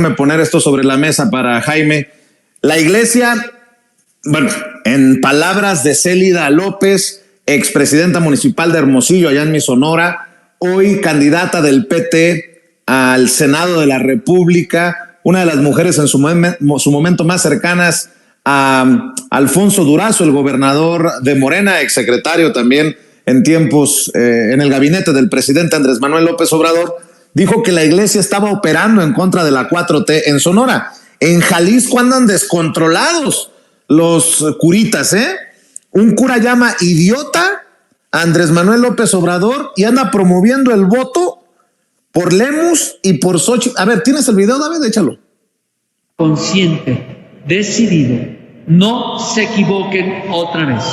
Poner esto sobre la mesa para Jaime. La iglesia, bueno, en palabras de Célida López, expresidenta municipal de Hermosillo, allá en mi Sonora, hoy candidata del PT al Senado de la República, una de las mujeres en su momento más cercanas a Alfonso Durazo, el gobernador de Morena, exsecretario también en tiempos en el gabinete del presidente Andrés Manuel López Obrador, dijo que la iglesia estaba operando en contra de la 4T en Sonora. En Jalisco andan descontrolados los curitas, ¿eh? Un cura llama idiota a Andrés Manuel López Obrador y anda promoviendo el voto por Lemus y por Xochitl. A ver, ¿tienes el video, David? Échalo. Consciente, decidido, no se equivoquen otra vez.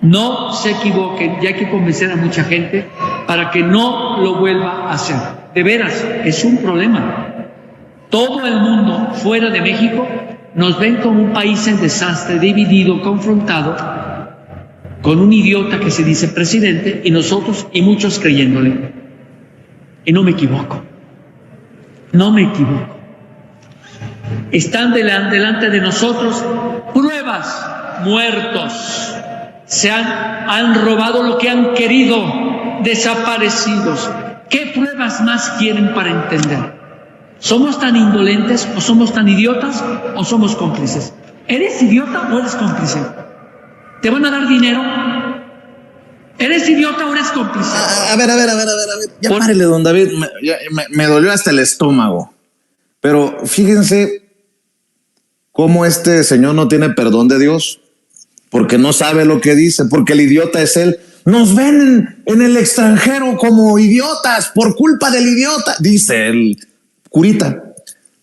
No se equivoquen, ya hay que convencer a mucha gente para que no lo vuelva a hacer. De veras, es un problema. Todo el mundo fuera de México nos ven como un país en desastre, dividido, confrontado, con un idiota que se dice presidente y nosotros y muchos creyéndole. Y no me equivoco. No me equivoco. Están delante de nosotros pruebas, muertos. Se han robado lo que han querido, desaparecidos. ¿Qué pruebas más quieren para entender? ¿Somos tan indolentes o somos tan idiotas o somos cómplices? ¿Eres idiota o eres cómplice? ¿Te van a dar dinero? ¿Eres idiota o eres cómplice? A ver. Ya párele, don David. Me dolió hasta el estómago. Pero fíjense cómo este señor no tiene perdón de Dios. Porque no sabe lo que dice, porque el idiota es él. Nos ven en el extranjero como idiotas por culpa del idiota, dice el curita.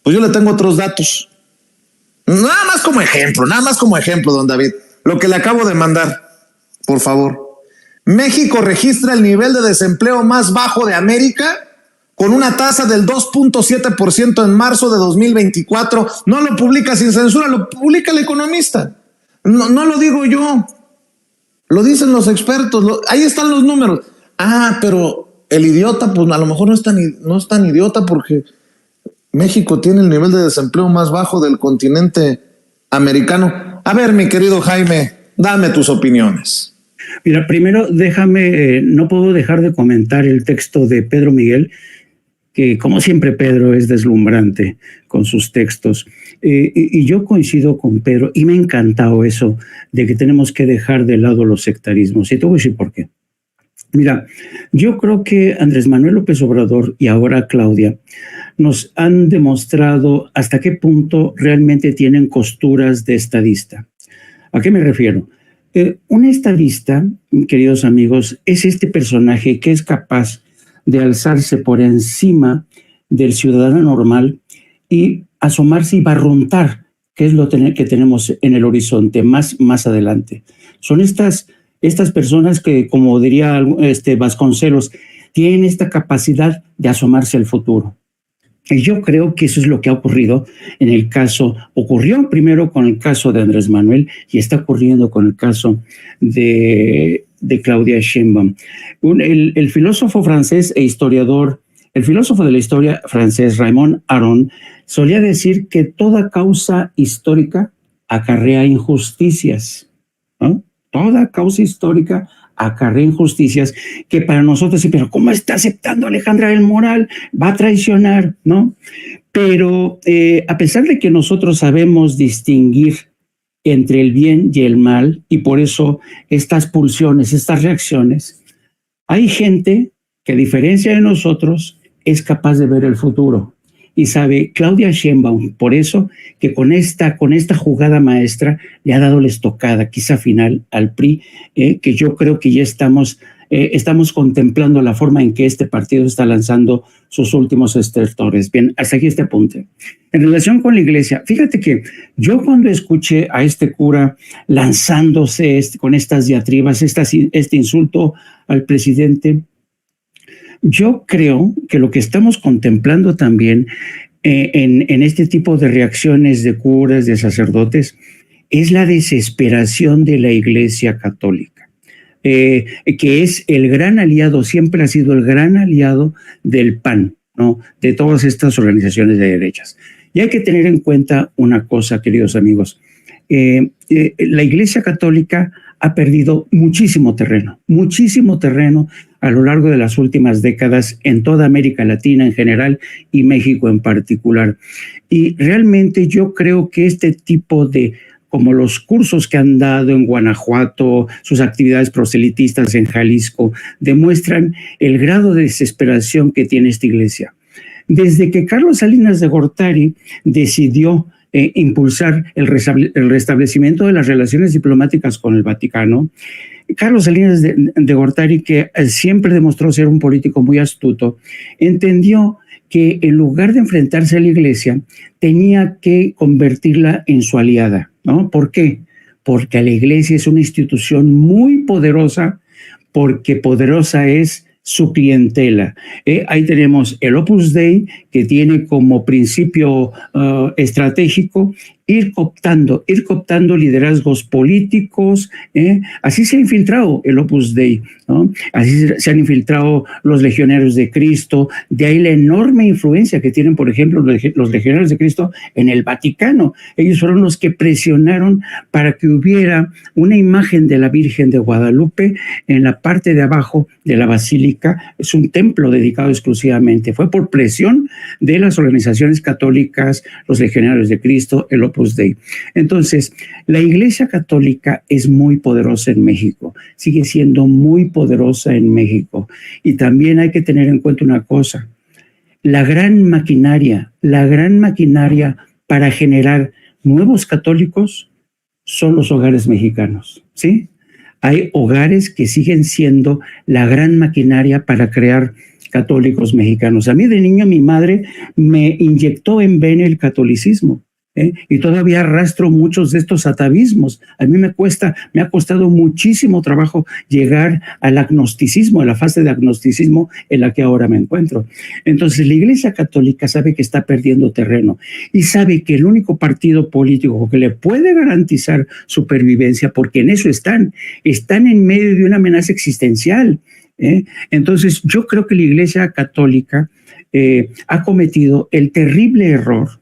Pues yo le tengo otros datos. Nada más como ejemplo, don David. Lo que le acabo de mandar, por favor. México registra el nivel de desempleo más bajo de América con una tasa del 2.7% en marzo de 2024. No lo publica sin censura, lo publica el Economista. No lo digo yo, lo dicen los expertos, ahí están los números. Pero el idiota, pues a lo mejor no es tan idiota porque México tiene el nivel de desempleo más bajo del continente americano. A ver, mi querido Jaime, dame tus opiniones. Mira, primero déjame, no puedo dejar de comentar el texto de Pedro Miguel, que como siempre Pedro es deslumbrante con sus textos. Y yo coincido con Pedro y me ha encantado eso de que tenemos que dejar de lado los sectarismos. Y te voy a decir por qué. Mira, yo creo que Andrés Manuel López Obrador y ahora Claudia nos han demostrado hasta qué punto realmente tienen costuras de estadista. ¿A qué me refiero? Un estadista, queridos amigos, es este personaje que es capaz de alzarse por encima del ciudadano normal y asomarse y barruntar, que es lo que tenemos en el horizonte más adelante. Son estas personas que, como diría Vasconcelos, tienen esta capacidad de asomarse al futuro. Y yo creo que eso es lo que ha ocurrido ocurrió primero con el caso de Andrés Manuel y está ocurriendo con el caso de Claudia Sheinbaum. El filósofo francés e historiador, el filósofo de la historia francés Raymond Aron, solía decir que toda causa histórica acarrea injusticias, ¿no? Toda causa histórica acarrea injusticias que para nosotros, sí, pero ¿cómo está aceptando Alejandra del Moral? Va a traicionar, ¿no? Pero a pesar de que nosotros sabemos distinguir entre el bien y el mal, y por eso estas pulsiones, estas reacciones, hay gente que a diferencia de nosotros es capaz de ver el futuro. Y sabe, Claudia Sheinbaum, por eso que con esta jugada maestra le ha dado la estocada, quizá final, al PRI, que yo creo que ya estamos contemplando la forma en que este partido está lanzando sus últimos estertores. Bien, hasta aquí este apunte. En relación con la iglesia, fíjate que yo cuando escuché a este cura lanzándose con estas diatribas, este insulto al presidente, yo creo que lo que estamos contemplando también en este tipo de reacciones de curas, de sacerdotes, es la desesperación de la Iglesia Católica, que es el gran aliado, siempre ha sido el gran aliado del PAN, ¿no?, de todas estas organizaciones de derechas. Y hay que tener en cuenta una cosa, queridos amigos. La Iglesia Católica ha perdido muchísimo terreno a lo largo de las últimas décadas en toda América Latina en general y México en particular. Y realmente yo creo que este tipo de, como los cursos que han dado en Guanajuato, sus actividades proselitistas en Jalisco, demuestran el grado de desesperación que tiene esta iglesia. Desde que Carlos Salinas de Gortari decidió impulsar el restablecimiento de las relaciones diplomáticas con el Vaticano, Carlos Salinas de Gortari, que siempre demostró ser un político muy astuto, entendió que en lugar de enfrentarse a la iglesia, tenía que convertirla en su aliada, ¿no? ¿Por qué? Porque la iglesia es una institución muy poderosa, porque poderosa es su clientela. Ahí tenemos el Opus Dei, que tiene como principio estratégico ir cooptando liderazgos políticos. Así se ha infiltrado el Opus Dei, ¿no? Así se han infiltrado los Legionarios de Cristo. De ahí la enorme influencia que tienen, por ejemplo, los Legionarios de Cristo en el Vaticano. Ellos fueron los que presionaron para que hubiera una imagen de la Virgen de Guadalupe en la parte de abajo de la basílica. Es un templo dedicado exclusivamente. Fue por presión de las organizaciones católicas, los Legionarios de Cristo, el Opus Dei. Entonces, la Iglesia Católica es muy poderosa en México, sigue siendo muy poderosa en México. Y también hay que tener en cuenta una cosa: la gran maquinaria para generar nuevos católicos son los hogares mexicanos, ¿sí? Hay hogares que siguen siendo la gran maquinaria para crear católicos mexicanos. A mí de niño mi madre me inyectó en vena el catolicismo. Y todavía arrastro muchos de estos atavismos. A mí me ha costado muchísimo trabajo llegar al agnosticismo, a la fase de agnosticismo en la que ahora me encuentro. Entonces, la Iglesia Católica sabe que está perdiendo terreno y sabe que el único partido político que le puede garantizar supervivencia, porque en eso están en medio de una amenaza existencial. Entonces, yo creo que la Iglesia Católica ha cometido el terrible error,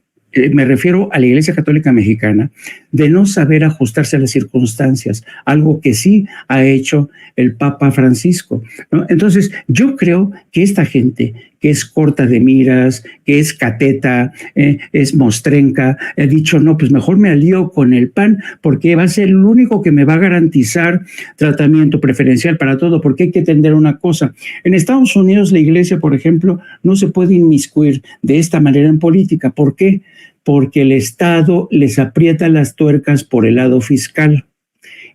me refiero a la Iglesia Católica Mexicana, de no saber ajustarse a las circunstancias, algo que sí ha hecho el Papa Francisco, ¿no? Entonces, yo creo que esta gente que es corta de miras, que es cateta, es mostrenca, ha dicho, no, pues mejor me alío con el PAN, porque va a ser el único que me va a garantizar tratamiento preferencial para todo, porque hay que entender una cosa. En Estados Unidos, la Iglesia, por ejemplo, no se puede inmiscuir de esta manera en política. ¿Por qué? Porque el Estado les aprieta las tuercas por el lado fiscal.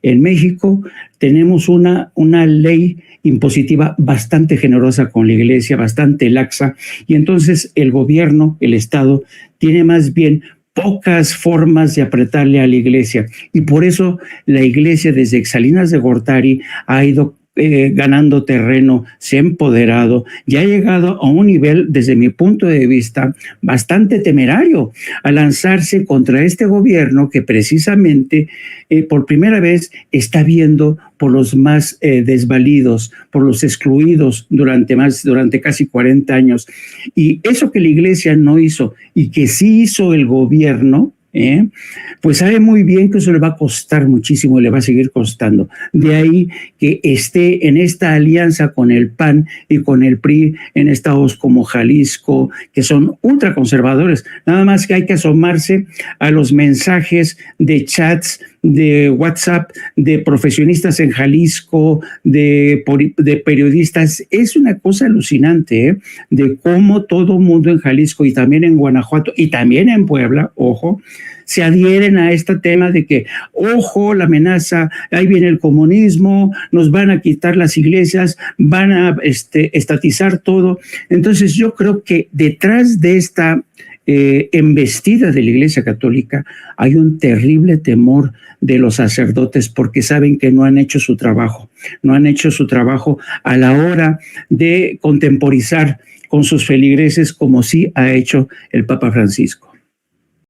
En México tenemos una ley impositiva bastante generosa con la Iglesia, bastante laxa, y entonces el gobierno, el Estado, tiene más bien pocas formas de apretarle a la Iglesia, y por eso la Iglesia desde Salinas de Gortari ha ido ganando terreno, se ha empoderado y ha llegado a un nivel, desde mi punto de vista, bastante temerario, a lanzarse contra este gobierno que precisamente por primera vez está viendo por los más desvalidos, por los excluidos durante casi 40 años. Y eso que la Iglesia no hizo y que sí hizo el gobierno, pues sabe muy bien que eso le va a costar muchísimo y le va a seguir costando. De ahí que esté en esta alianza con el PAN y con el PRI en estados como Jalisco, que son ultraconservadores. Nada más que hay que asomarse a los mensajes de chats de WhatsApp de profesionistas en Jalisco, de periodistas. Es una cosa alucinante, de cómo todo mundo en Jalisco y también en Guanajuato y también en Puebla, ojo, se adhieren a este tema de que, ojo, la amenaza, ahí viene el comunismo, nos van a quitar las iglesias, van a estatizar todo. Entonces yo creo que detrás de esta embestida de la Iglesia Católica hay un terrible temor de los sacerdotes, porque saben que no han hecho su trabajo a la hora de contemporizar con sus feligreses, como sí ha hecho el Papa Francisco.